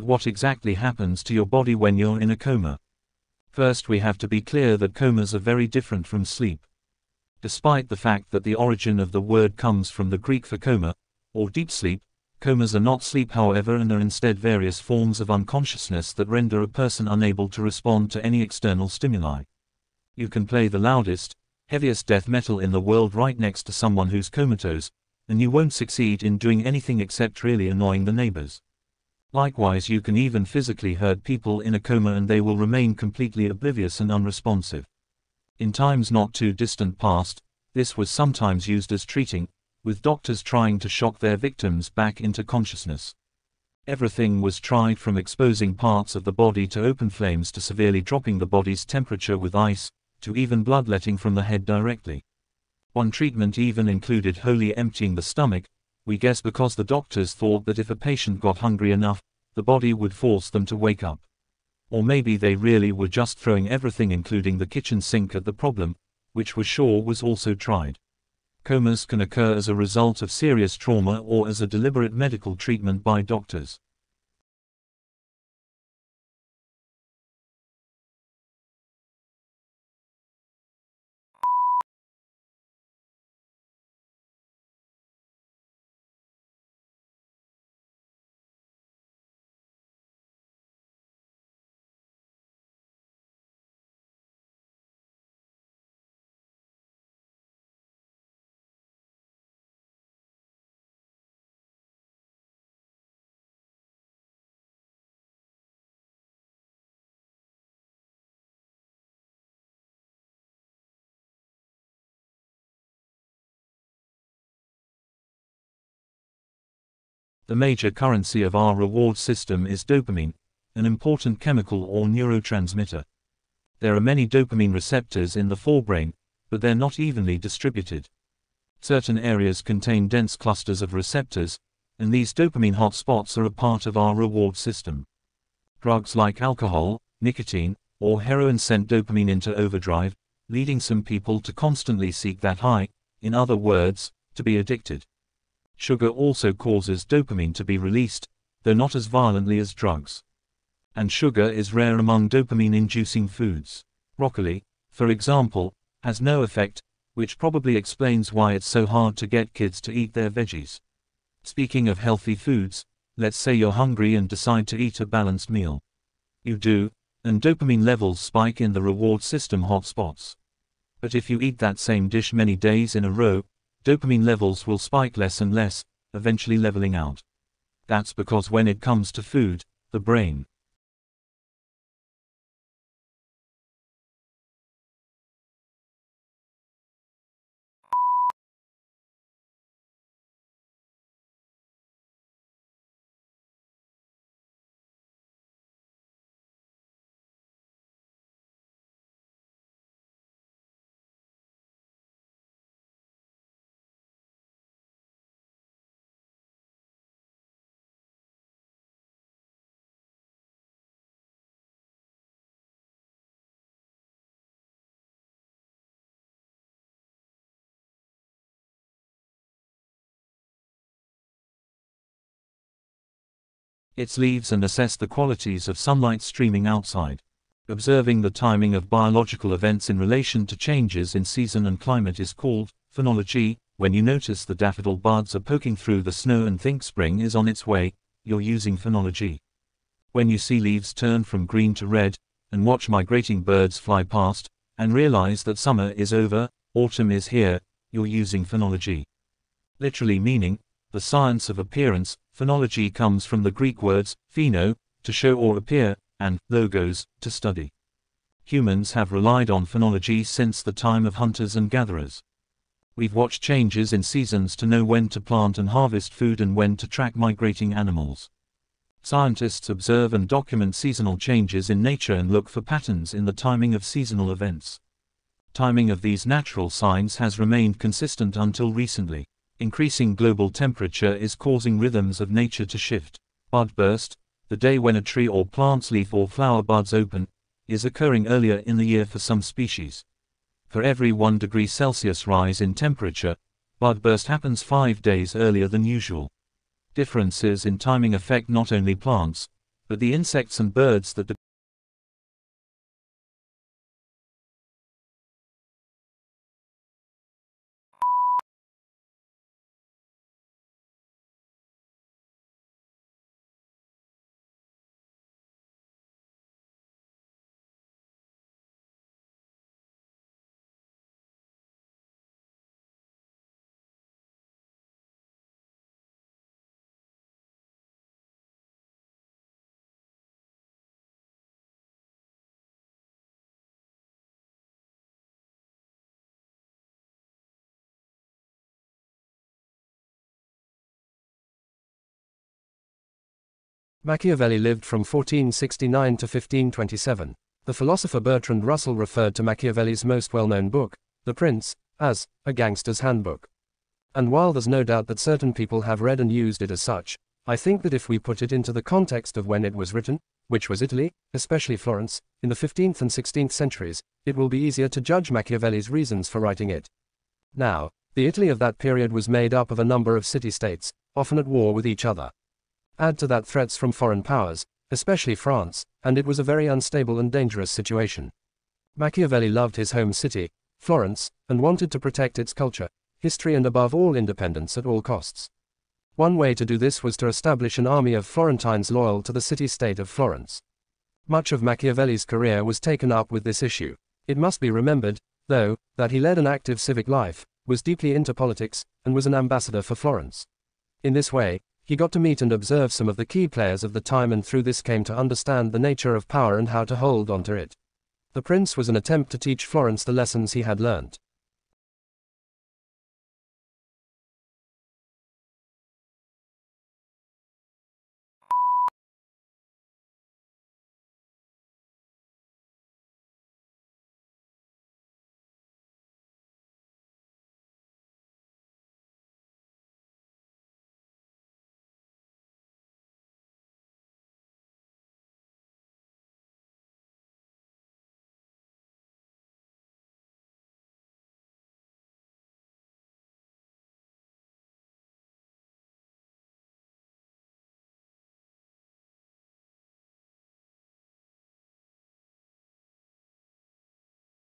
But what exactly happens to your body when you're in a coma? First, we have to be clear that comas are very different from sleep. Despite the fact that the origin of the word comes from the Greek for coma, or deep sleep, comas are not sleep however, and are instead various forms of unconsciousness that render a person unable to respond to any external stimuli. You can play the loudest, heaviest death metal in the world right next to someone who's comatose, and you won't succeed in doing anything except really annoying the neighbors. Likewise, you can even physically hurt people in a coma and they will remain completely oblivious and unresponsive. In times not too distant past, this was sometimes used as treating, with doctors trying to shock their victims back into consciousness. Everything was tried from exposing parts of the body to open flames to severely dropping the body's temperature with ice, to even bloodletting from the head directly. One treatment even included wholly emptying the stomach, we guess because the doctors thought that if a patient got hungry enough, the body would force them to wake up. Or maybe they really were just throwing everything including the kitchen sink at the problem, which was sure was also tried. Comas can occur as a result of serious trauma or as a deliberate medical treatment by doctors. The major currency of our reward system is dopamine, an important chemical or neurotransmitter. There are many dopamine receptors in the forebrain, but they're not evenly distributed. Certain areas contain dense clusters of receptors, and these dopamine hotspots are a part of our reward system. Drugs like alcohol, nicotine, or heroin send dopamine into overdrive, leading some people to constantly seek that high, in other words, to be addicted. Sugar also causes dopamine to be released, though not as violently as drugs. And sugar is rare among dopamine-inducing foods. Broccoli, for example, has no effect, which probably explains why it's so hard to get kids to eat their veggies. Speaking of healthy foods, let's say you're hungry and decide to eat a balanced meal. You do, and dopamine levels spike in the reward system hotspots. But if you eat that same dish many days in a row, dopamine levels will spike less and less, eventually leveling out. That's because when it comes to food, the brain its leaves and assess the qualities of sunlight streaming outside. Observing the timing of biological events in relation to changes in season and climate is called phenology. When you notice the daffodil buds are poking through the snow and think spring is on its way, you're using phenology. When you see leaves turn from green to red, and watch migrating birds fly past, and realize that summer is over, autumn is here, you're using phenology. Literally meaning, the science of appearance, phenology comes from the Greek words, pheno, to show or appear, and logos, to study. Humans have relied on phenology since the time of hunters and gatherers. We've watched changes in seasons to know when to plant and harvest food and when to track migrating animals. Scientists observe and document seasonal changes in nature and look for patterns in the timing of seasonal events. Timing of these natural signs has remained consistent until recently. Increasing global temperature is causing rhythms of nature to shift. Budburst, the day when a tree or plant's leaf or flower buds open, is occurring earlier in the year for some species. For every 1 degree Celsius rise in temperature, budburst happens 5 days earlier than usual. Differences in timing affect not only plants, but the insects and birds that Machiavelli lived from 1469 to 1527. The philosopher Bertrand Russell referred to Machiavelli's most well-known book, The Prince, as a gangster's handbook. And while there's no doubt that certain people have read and used it as such, I think that if we put it into the context of when it was written, which was Italy, especially Florence, in the 15th and 16th centuries, it will be easier to judge Machiavelli's reasons for writing it. Now, the Italy of that period was made up of a number of city-states, often at war with each other. Add to that threats from foreign powers, especially France, and it was a very unstable and dangerous situation. Machiavelli loved his home city, Florence, and wanted to protect its culture, history and above all independence at all costs. One way to do this was to establish an army of Florentines loyal to the city-state of Florence. Much of Machiavelli's career was taken up with this issue. It must be remembered, though, that he led an active civic life, was deeply into politics, and was an ambassador for Florence. In this way, he got to meet and observe some of the key players of the time and through this came to understand the nature of power and how to hold onto it. The Prince was an attempt to teach Florence the lessons he had learnt.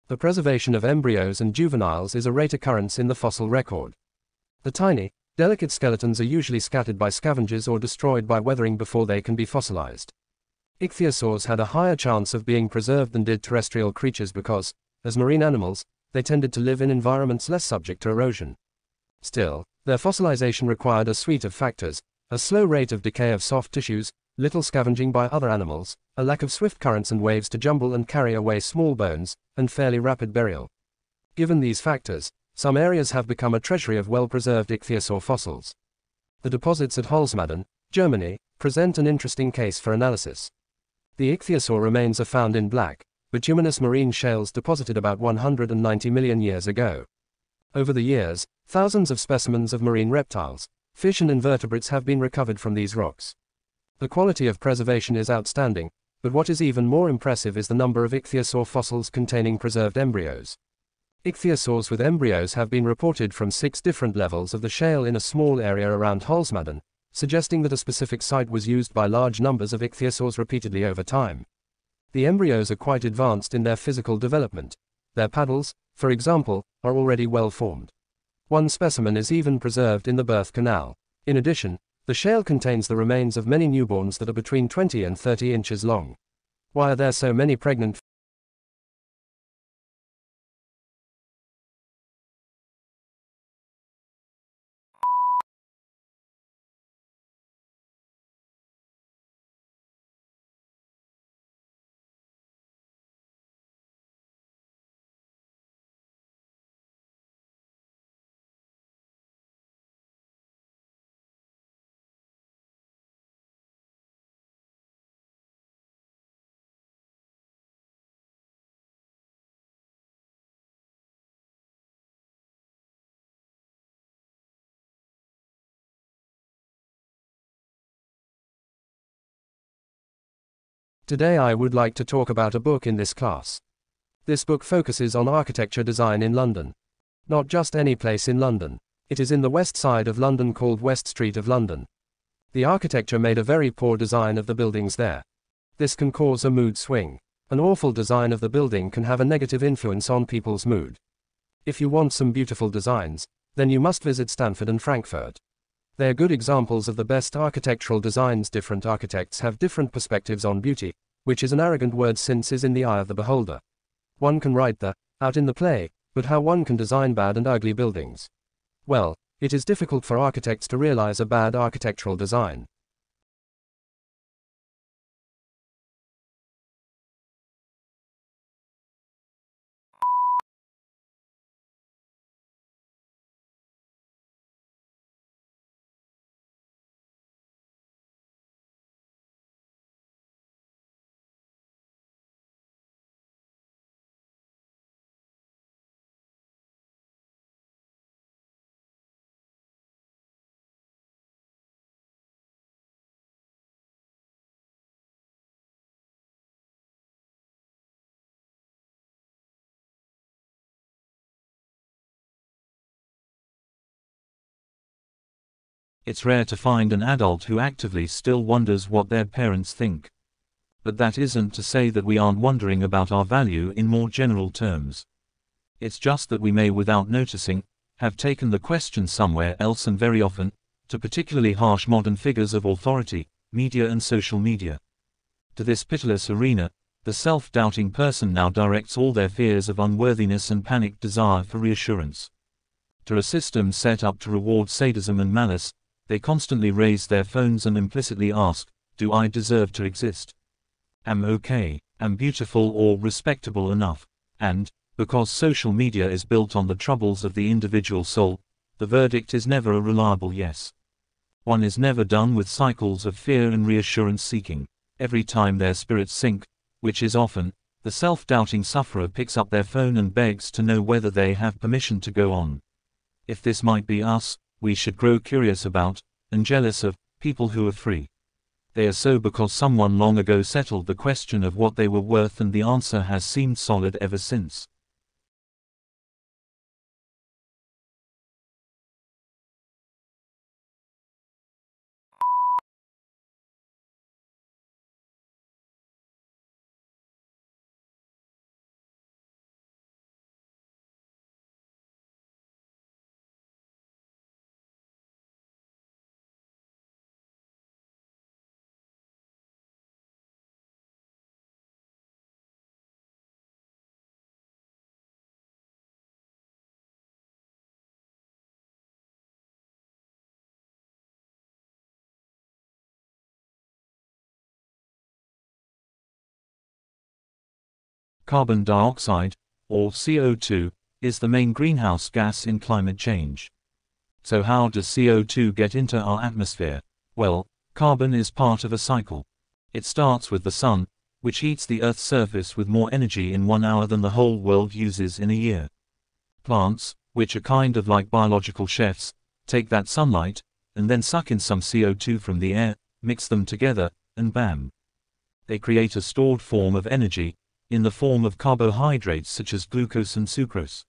The preservation of embryos and juveniles is a rare occurrence in the fossil record. The tiny, delicate skeletons are usually scattered by scavengers or destroyed by weathering before they can be fossilized. Ichthyosaurs had a higher chance of being preserved than did terrestrial creatures because, as marine animals, they tended to live in environments less subject to erosion. Still, their fossilization required a suite of factors: a slow rate of decay of soft tissues, little scavenging by other animals, a lack of swift currents and waves to jumble and carry away small bones, and fairly rapid burial. Given these factors, some areas have become a treasury of well-preserved ichthyosaur fossils. The deposits at Holzmaden, Germany, present an interesting case for analysis. The ichthyosaur remains are found in black, bituminous marine shales deposited about 190 million years ago. Over the years, thousands of specimens of marine reptiles, fish and invertebrates have been recovered from these rocks. The quality of preservation is outstanding, but what is even more impressive is the number of ichthyosaur fossils containing preserved embryos. Ichthyosaurs with embryos have been reported from 6 different levels of the shale in a small area around Holzmaden, suggesting that a specific site was used by large numbers of ichthyosaurs repeatedly over time. The embryos are quite advanced in their physical development. Their paddles, for example, are already well formed. One specimen is even preserved in the birth canal. In addition, the shale contains the remains of many newborns that are between 20 and 30 inches long. Why are there so many pregnant Today I would like to talk about a book in this class. This book focuses on architecture design in London. Not just any place in London. It is in the west side of London called West Street of London. The architecture made a very poor design of the buildings there. This can cause a mood swing. An awful design of the building can have a negative influence on people's mood. If you want some beautiful designs, then you must visit Stanford and Frankfurt. They are good examples of the best architectural designs. Different architects have different perspectives on beauty, which is an arrogant word since is in the eye of the beholder. One can write the out in the play, but how one can design bad and ugly buildings? Well, it is difficult for architects to realize a bad architectural design. It's rare to find an adult who actively still wonders what their parents think. But that isn't to say that we aren't wondering about our value in more general terms. It's just that we may, without noticing, have taken the question somewhere else, and very often, to particularly harsh modern figures of authority, media and social media. To this pitiless arena, the self-doubting person now directs all their fears of unworthiness and panicked desire for reassurance. To a system set up to reward sadism and malice, they constantly raise their phones and implicitly ask, "Do I deserve to exist? Am okay, am beautiful or respectable enough?" And, because social media is built on the troubles of the individual soul, the verdict is never a reliable yes. One is never done with cycles of fear and reassurance seeking. Every time their spirits sink, which is often, the self-doubting sufferer picks up their phone and begs to know whether they have permission to go on. If this might be us, we should grow curious about, and jealous of, people who are free. They are so because someone long ago settled the question of what they were worth, and the answer has seemed solid ever since. Carbon dioxide, or CO2, is the main greenhouse gas in climate change. So how does CO2 get into our atmosphere? Well, carbon is part of a cycle. It starts with the sun, which heats the Earth's surface with more energy in 1 hour than the whole world uses in a year. Plants, which are kind of like biological chefs, take that sunlight, and then suck in some CO2 from the air, mix them together, and bam! They create a stored form of energy, in the form of carbohydrates such as glucose and sucrose.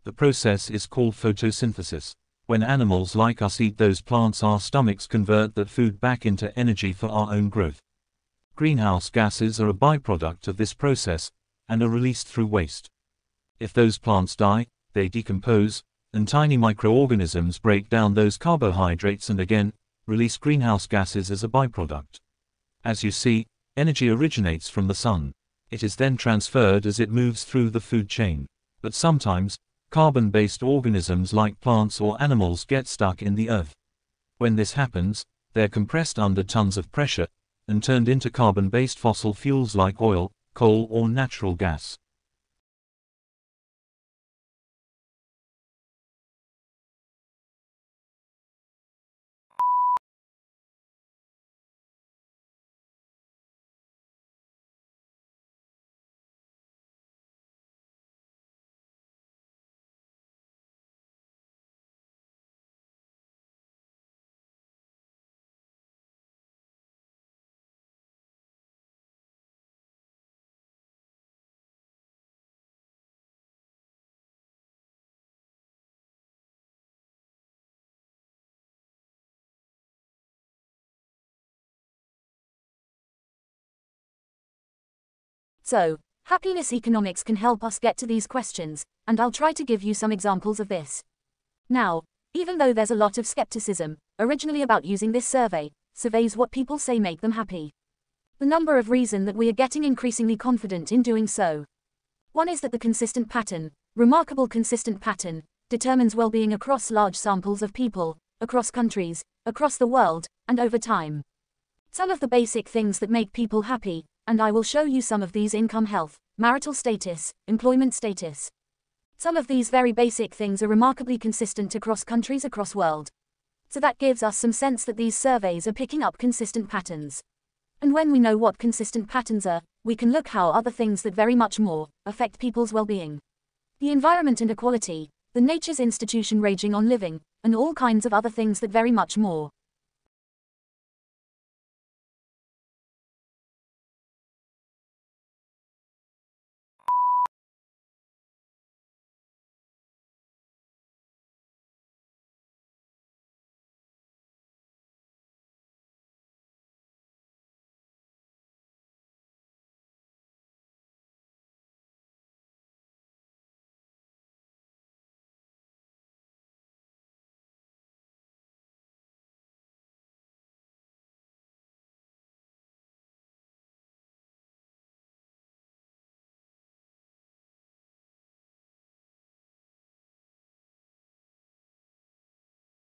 The process is called photosynthesis. When animals like us eat those plants, our stomachs convert that food back into energy for our own growth. Greenhouse gases are a byproduct of this process, and are released through waste. If those plants die, they decompose, and tiny microorganisms break down those carbohydrates and again, release greenhouse gases as a byproduct. As you see, energy originates from the sun. It is then transferred as it moves through the food chain. But sometimes, carbon-based organisms like plants or animals get stuck in the earth. When this happens, they're compressed under tons of pressure, and turned into carbon-based fossil fuels like oil, coal or natural gas. So, happiness economics can help us get to these questions, and I'll try to give you some examples of this. Now, even though there's a lot of skepticism, originally about using this surveys what people say make them happy. The number of reasons that we are getting increasingly confident in doing so. One is that the consistent pattern, remarkable consistent pattern, determines well-being across large samples of people, across countries, across the world, and over time. Some of the basic things that make people happy, and I will show you some of these: income, health, marital status, employment status. Some of these very basic things are remarkably consistent across countries, across world. So that gives us some sense that these surveys are picking up consistent patterns. And when we know what consistent patterns are, we can look how other things that very much more affect people's well-being. The environment and equality, the nature's institution raging on living, and all kinds of other things that very much more